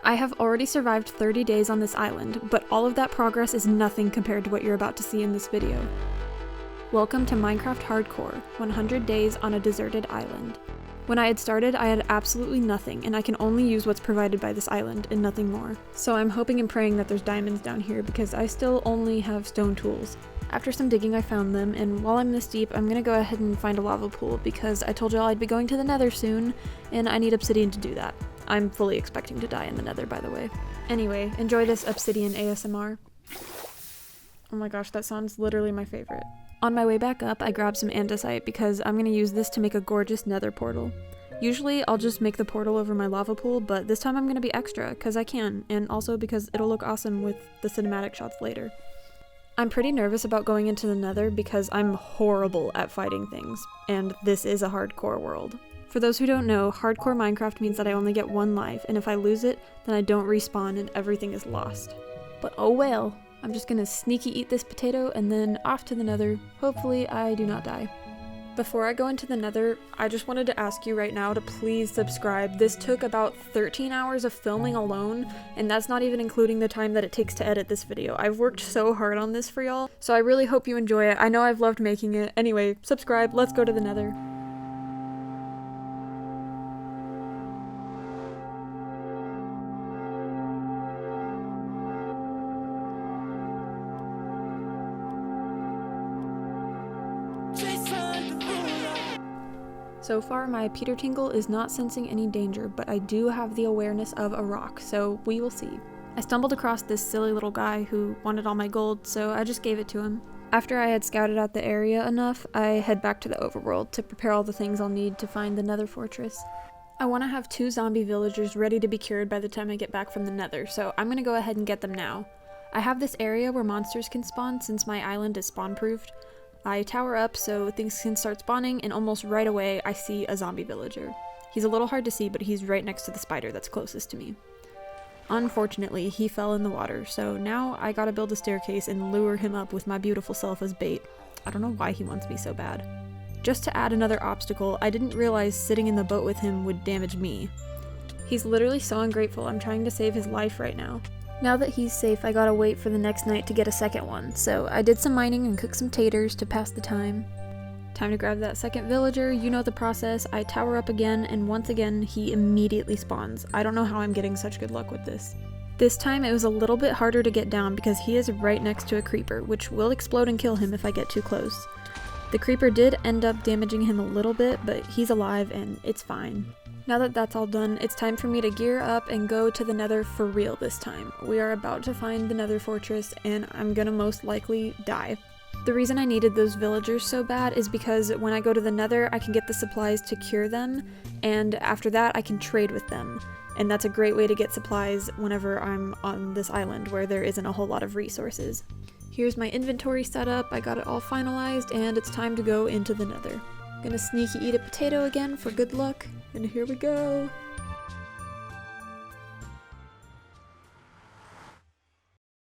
I have already survived 30 days on this island, but all of that progress is nothing compared to what you're about to see in this video. Welcome to Minecraft Hardcore, 100 days on a deserted island. When I had started, I had absolutely nothing, and I can only use what's provided by this island and nothing more. So I'm hoping and praying that there's diamonds down here because I still only have stone tools. After some digging, I found them, and while I'm this deep, I'm gonna go ahead and find a lava pool because I told y'all I'd be going to the Nether soon, and I need obsidian to do that. I'm fully expecting to die in the Nether, by the way. Anyway, enjoy this obsidian ASMR. Oh my gosh, that sounds literally my favorite. On my way back up, I grabbed some andesite because I'm gonna use this to make a gorgeous Nether portal. Usually, I'll just make the portal over my lava pool, but this time I'm gonna be extra, because I can, and also because it'll look awesome with the cinematic shots later. I'm pretty nervous about going into the Nether because I'm horrible at fighting things, and this is a hardcore world. For those who don't know, hardcore Minecraft means that I only get one life, and if I lose it, then I don't respawn and everything is lost. But oh well, I'm just gonna sneaky eat this potato and then off to the Nether. Hopefully I do not die. Before I go into the Nether, I just wanted to ask you right now to please subscribe. This took about 13 hours of filming alone, and that's not even including the time that it takes to edit this video. I've worked so hard on this for y'all, so I really hope you enjoy it. I know I've loved making it. Anyway, subscribe, let's go to the Nether. So far, my Peter Tingle is not sensing any danger, but I do have the awareness of a rock, so we will see. I stumbled across this silly little guy who wanted all my gold, so I just gave it to him. After I had scouted out the area enough, I head back to the overworld to prepare all the things I'll need to find the Nether fortress. I want to have 2 zombie villagers ready to be cured by the time I get back from the Nether, so I'm going to go ahead and get them now. I have this area where monsters can spawn since my island is spawn-proofed. I tower up so things can start spawning, and almost right away I see a zombie villager. He's a little hard to see, but he's right next to the spider that's closest to me. Unfortunately, he fell in the water, so now I gotta build a staircase and lure him up with my beautiful self as bait. I don't know why he wants me so bad. Just to add another obstacle, I didn't realize sitting in the boat with him would damage me. He's literally so ungrateful. I'm trying to save his life right now. Now that he's safe, I gotta wait for the next night to get a second one, so I did some mining and cooked some taters to pass the time. Time to grab that second villager, you know the process. I tower up again, and once again, he immediately spawns. I don't know how I'm getting such good luck with this. This time it was a little bit harder to get down because he is right next to a creeper, which will explode and kill him if I get too close. The creeper did end up damaging him a little bit, but he's alive and it's fine. Now that that's all done, it's time for me to gear up and go to the Nether for real this time. We are about to find the Nether fortress, and I'm gonna most likely die. The reason I needed those villagers so bad is because when I go to the Nether, I can get the supplies to cure them, and after that I can trade with them. And that's a great way to get supplies whenever I'm on this island where there isn't a whole lot of resources. Here's my inventory set up, I got it all finalized, and it's time to go into the Nether. Gonna sneaky eat a potato again for good luck. And here we go!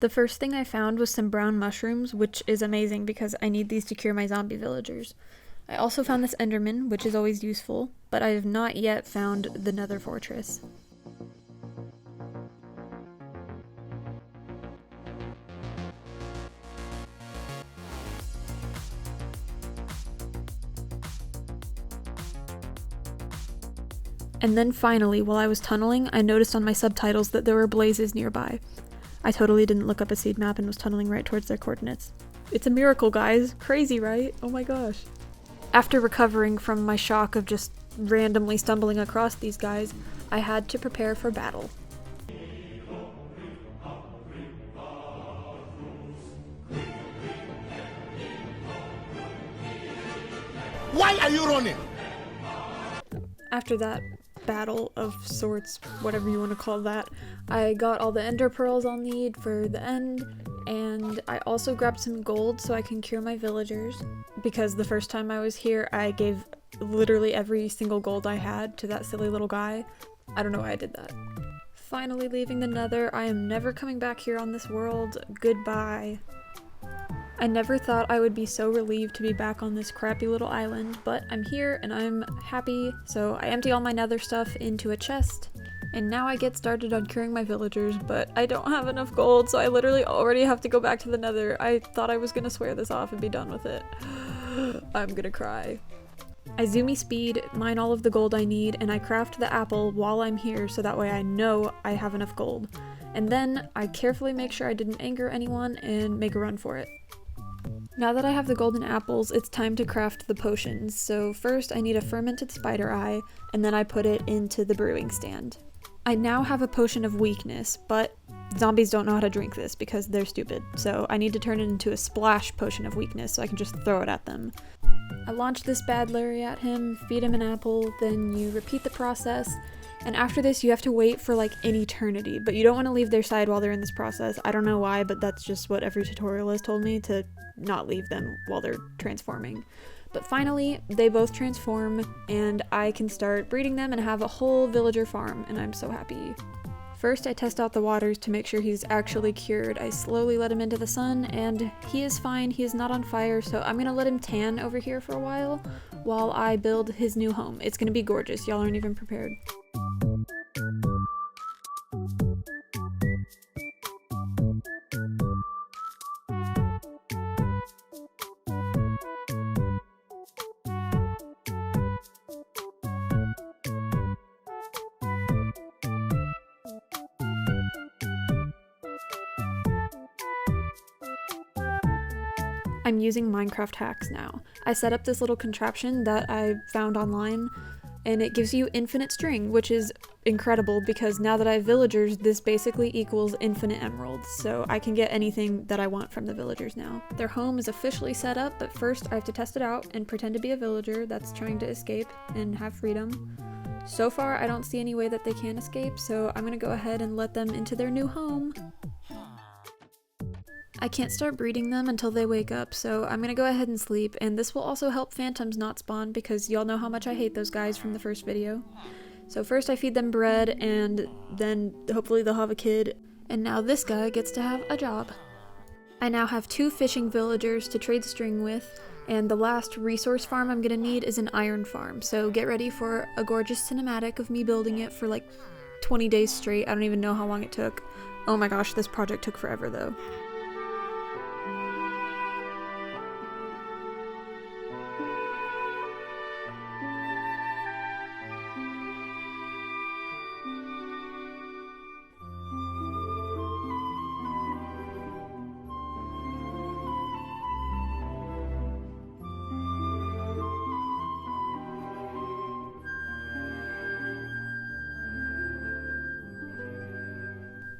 The first thing I found was some brown mushrooms, which is amazing because I need these to cure my zombie villagers. I also found this enderman, which is always useful, but I have not yet found the Nether fortress. And then finally, while I was tunneling, I noticed on my subtitles that there were blazes nearby. I totally didn't look up a seed map and was tunneling right towards their coordinates. It's a miracle, guys! Crazy, right? Oh my gosh. After recovering from my shock of just randomly stumbling across these guys, I had to prepare for battle. Why are you running? After that battle of sorts, whatever you want to call that, I got all the ender pearls I'll need for the end, and I also grabbed some gold so I can cure my villagers, because the first time I was here I gave literally every single gold I had to that silly little guy. I don't know why I did that. Finally leaving the Nether, I am never coming back here on this world. Goodbye. I never thought I would be so relieved to be back on this crappy little island, but I'm here and I'm happy, so I empty all my nether stuff into a chest, And now I get started on curing my villagers, but I don't have enough gold, so I literally already have to go back to the Nether. I thought I was gonna swear this off and be done with it. I'm gonna cry. I zoomy speed, mine all of the gold I need, and I craft the apple while I'm here so that way I know I have enough gold. And then I carefully make sure I didn't anger anyone and make a run for it. Now that I have the golden apples, it's time to craft the potions. So first I need a fermented spider eye, and then I put it into the brewing stand. I now have a potion of weakness, but zombies don't know how to drink this because they're stupid. So I need to turn it into a splash potion of weakness so I can just throw it at them. I launch this bad Larry at him, feed him an apple, then you repeat the process. And after this, you have to wait for like an eternity, but you don't want to leave their side while they're in this process. I don't know why, but that's just what every tutorial has told me, to not leave them while they're transforming. But finally, they both transform, and I can start breeding them and have a whole villager farm, and I'm so happy. First, I test out the waters to make sure he's actually cured. I slowly let him into the sun, and he is fine. He is not on fire, so I'm gonna let him tan over here for a while I build his new home. It's gonna be gorgeous. Y'all aren't even prepared. I'm using Minecraft hacks now. I set up this little contraption that I found online, and it gives you infinite string, which is incredible because now that I have villagers, this basically equals infinite emeralds, so I can get anything that I want from the villagers now. Their home is officially set up, but first I have to test it out and pretend to be a villager that's trying to escape and have freedom. So far, I don't see any way that they can escape, so I'm gonna go ahead and let them into their new home. I can't start breeding them until they wake up, so I'm gonna go ahead and sleep, and this will also help phantoms not spawn because y'all know how much I hate those guys from the first video. So first I feed them bread, and then hopefully they'll have a kid, and now this guy gets to have a job. I now have 2 fishing villagers to trade string with, and the last resource farm I'm gonna need is an iron farm, so get ready for a gorgeous cinematic of me building it for like 20 days straight. I don't even know how long it took. Oh my gosh, this project took forever though.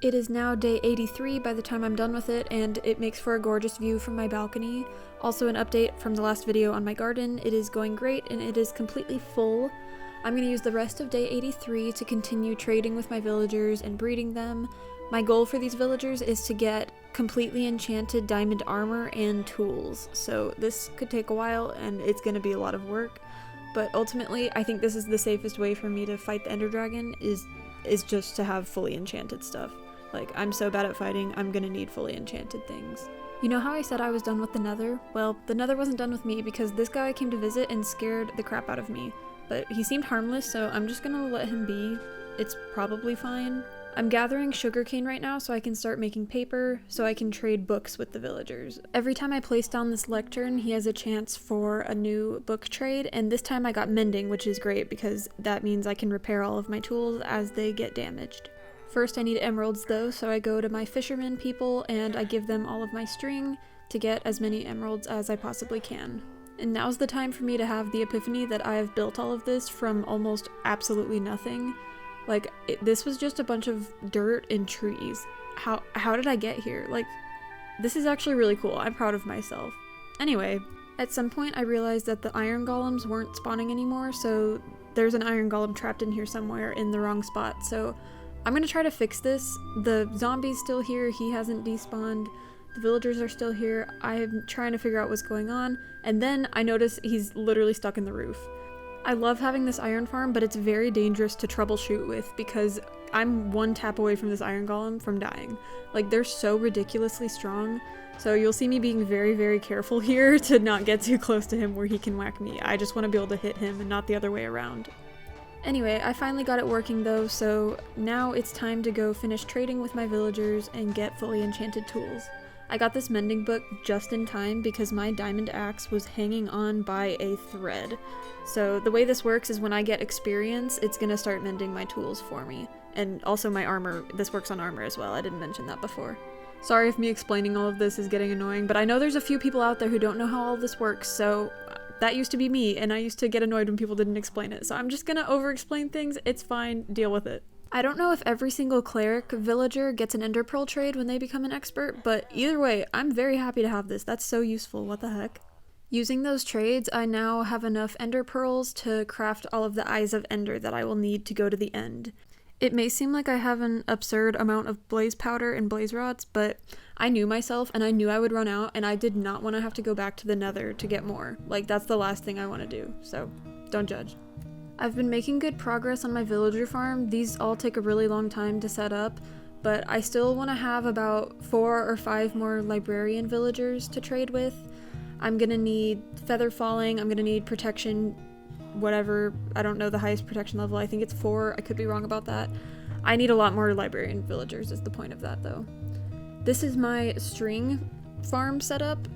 It is now day 83 by the time I'm done with it, and it makes for a gorgeous view from my balcony. Also an update from the last video on my garden. It is going great and it is completely full. I'm going to use the rest of day 83 to continue trading with my villagers and breeding them. My goal for these villagers is to get completely enchanted diamond armor and tools. So this could take a while and it's going to be a lot of work. But ultimately, I think this is the safest way for me to fight the Ender Dragon is just to have fully enchanted stuff. Like, I'm so bad at fighting, I'm gonna need fully enchanted things. You know how I said I was done with the Nether? Well, the Nether wasn't done with me because this guy came to visit and scared the crap out of me. But he seemed harmless, so I'm just gonna let him be. It's probably fine. I'm gathering sugarcane right now so I can start making paper, so I can trade books with the villagers. Every time I place down this lectern, he has a chance for a new book trade, and this time I got mending, which is great because that means I can repair all of my tools as they get damaged. First I need emeralds though, so I go to my fisherman people and I give them all of my string to get as many emeralds as I possibly can. And now's the time for me to have the epiphany that I have built all of this from almost absolutely nothing. Like, this was just a bunch of dirt and trees. How did I get here? Like, this is actually really cool. I'm proud of myself. Anyway, at some point I realized that the iron golems weren't spawning anymore, so there's an iron golem trapped in here somewhere in the wrong spot, so I'm gonna try to fix this. The zombie's still here, he hasn't despawned, the villagers are still here, I'm trying to figure out what's going on, and then I notice he's literally stuck in the roof. I love having this iron farm, but it's very dangerous to troubleshoot with because I'm one tap away from this iron golem from dying. Like, they're so ridiculously strong, so you'll see me being very, very careful here to not get too close to him where he can whack me. I just want to be able to hit him and not the other way around. Anyway, I finally got it working though, so now it's time to go finish trading with my villagers and get fully enchanted tools. I got this mending book just in time because my diamond axe was hanging on by a thread. So the way this works is when I get experience, it's gonna start mending my tools for me. And also my armor, this works on armor as well, I didn't mention that before. Sorry if me explaining all of this is getting annoying, but I know there's a few people out there who don't know how all this works, so that used to be me, and I used to get annoyed when people didn't explain it, so I'm just gonna over-explain things, it's fine, deal with it. I don't know if every single cleric villager gets an ender pearl trade when they become an expert, but either way, I'm very happy to have this. That's so useful, what the heck. Using those trades, I now have enough ender pearls to craft all of the eyes of ender that I will need to go to the end. It may seem like I have an absurd amount of blaze powder and blaze rods, but I knew myself and I knew I would run out, and I did not want to have to go back to the Nether to get more. Like, that's the last thing I want to do, so don't judge. I've been making good progress on my villager farm. These all take a really long time to set up, but I still want to have about 4 or 5 more librarian villagers to trade with. I'm gonna need feather falling, I'm gonna need protection, whatever, I don't know the highest protection level, I think it's 4, I could be wrong about that. I need a lot more librarian villagers is the point of that though. This is my string farm setup.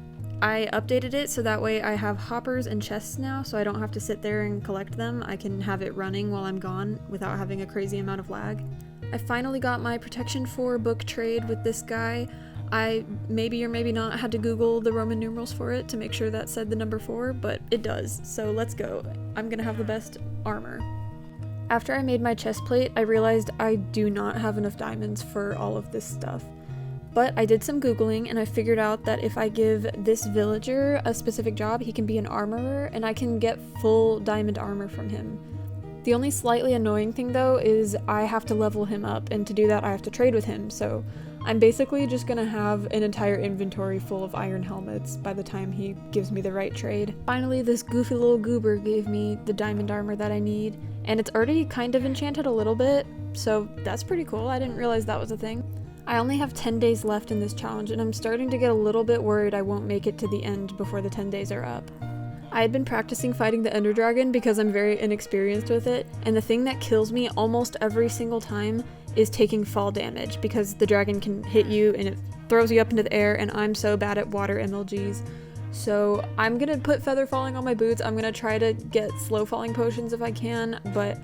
I updated it so that way I have hoppers and chests now, so I don't have to sit there and collect them. I can have it running while I'm gone without having a crazy amount of lag. I finally got my protection 4 book trade with this guy. I maybe or maybe not had to Google the Roman numerals for it to make sure that said the number 4, but it does, so let's go. I'm gonna have the best armor. After I made my chest plate, I realized I do not have enough diamonds for all of this stuff. But I did some Googling and I figured out that if I give this villager a specific job, he can be an armorer and I can get full diamond armor from him. The only slightly annoying thing though is I have to level him up, and to do that I have to trade with him, so I'm basically just gonna have an entire inventory full of iron helmets by the time he gives me the right trade. Finally, this goofy little goober gave me the diamond armor that I need, and it's already kind of enchanted a little bit, so that's pretty cool. I didn't realize that was a thing. I only have 10 days left in this challenge, and I'm starting to get a little bit worried I won't make it to the end before the 10 days are up. I had been practicing fighting the Ender Dragon because I'm very inexperienced with it, and the thing that kills me almost every single time is taking fall damage, because the dragon can hit you and it throws you up into the air, and I'm so bad at water MLGs. So I'm gonna put feather falling on my boots. I'm gonna try to get slow falling potions if I can, but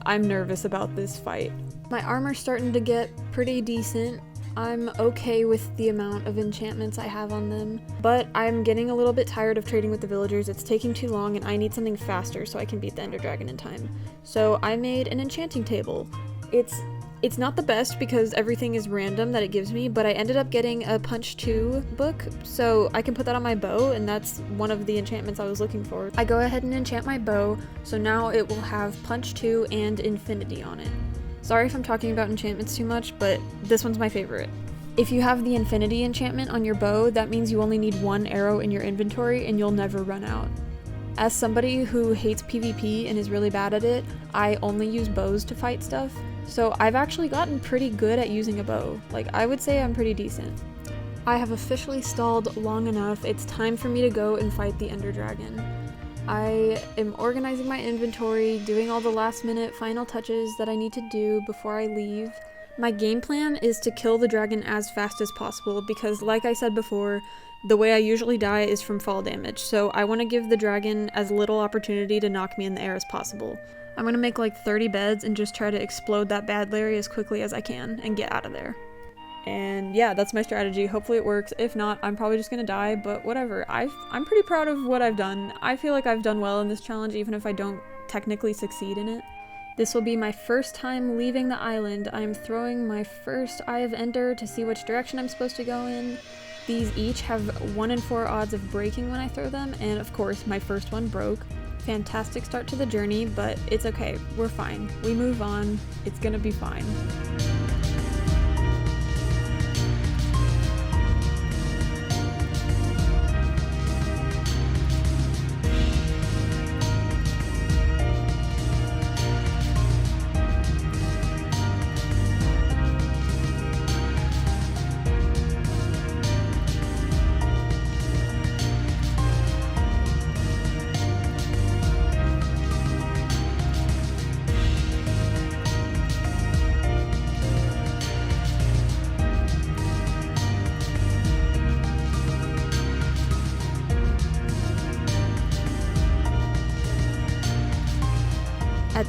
I'm nervous about this fight. My armor's starting to get pretty decent. I'm okay with the amount of enchantments I have on them, but I'm getting a little bit tired of trading with the villagers. It's taking too long and I need something faster so I can beat the Ender Dragon in time. So I made an enchanting table. It's not the best because everything is random that it gives me, but I ended up getting a Punch 2 book, so I can put that on my bow, and that's one of the enchantments I was looking for. I go ahead and enchant my bow, so now it will have Punch 2 and Infinity on it. Sorry if I'm talking about enchantments too much, but this one's my favorite. If you have the Infinity enchantment on your bow, that means you only need 1 arrow in your inventory and you'll never run out. As somebody who hates PvP and is really bad at it, I only use bows to fight stuff, so I've actually gotten pretty good at using a bow. Like, I would say I'm pretty decent. I have officially stalled long enough. It's time for me to go and fight the Ender Dragon. I am organizing my inventory, doing all the last minute final touches that I need to do before I leave. My game plan is to kill the dragon as fast as possible because, like I said before, the way I usually die is from fall damage, so I want to give the dragon as little opportunity to knock me in the air as possible. I'm going to make like 30 beds and just try to explode that bad Larry as quickly as I can and get out of there. And yeah, that's my strategy. Hopefully it works. If not, I'm probably just gonna die, but whatever. I'm pretty proud of what I've done. I feel like I've done well in this challenge, even if I don't technically succeed in it. This will be my first time leaving the island. I'm throwing my first Eye of Ender to see which direction I'm supposed to go in. These each have 1 in 4 odds of breaking when I throw them, and of course my first one broke. Fantastic start to the journey, but it's okay. We're fine. We move on. It's gonna be fine.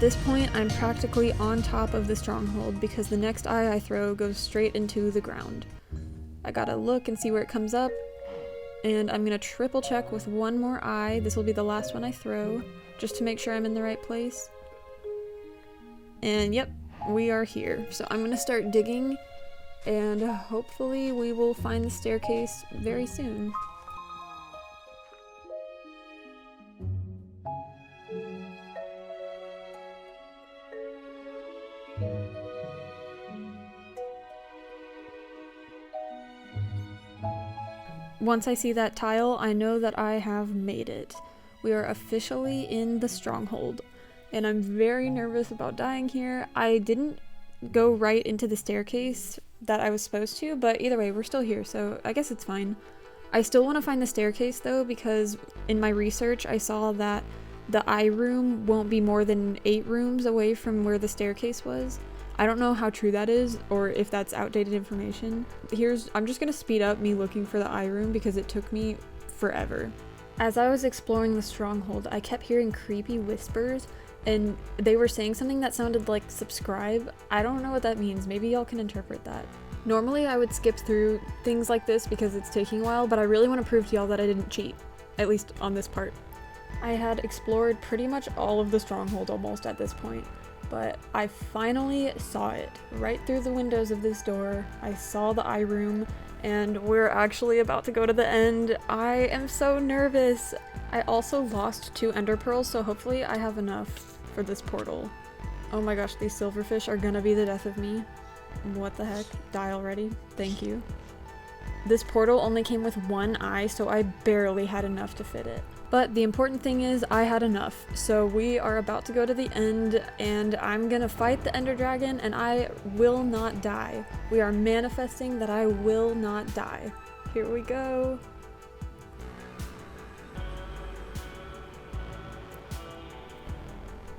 this point, I'm practically on top of the stronghold because the next eye I throw goes straight into the ground. I gotta look and see where it comes up, and I'm gonna triple check with one more eye. This will be the last one I throw, just to make sure I'm in the right place. And yep, we are here. So I'm gonna start digging, and hopefully we will find the staircase very soon. Once I see that tile, I know that I have made it. We are officially in the stronghold, and I'm very nervous about dying here. I didn't go right into the staircase that I was supposed to, but either way, we're still here, so I guess it's fine. I still want to find the staircase though, because in my research I saw that the eye room won't be more than 8 rooms away from where the staircase was. I don't know how true that is, or if that's outdated information. I'm just gonna speed up me looking for the eye room because it took me forever. As I was exploring the stronghold, I kept hearing creepy whispers, and they were saying something that sounded like subscribe. I don't know what that means, maybe y'all can interpret that. Normally I would skip through things like this because it's taking a while, but I really want to prove to y'all that I didn't cheat, at least on this part. I had explored pretty much all of the stronghold almost at this point, but I finally saw it. Right through the windows of this door, I saw the eye room, and we're actually about to go to the end. I am so nervous. I also lost 2 ender pearls, so hopefully I have enough for this portal. Oh my gosh, these silverfish are gonna be the death of me. What the heck? Die already? Thank you. This portal only came with 1 eye, so I barely had enough to fit it. But the important thing is I had enough, so we are about to go to the end, and I'm gonna fight the Ender Dragon, and I will not die. We are manifesting that I will not die. Here we go.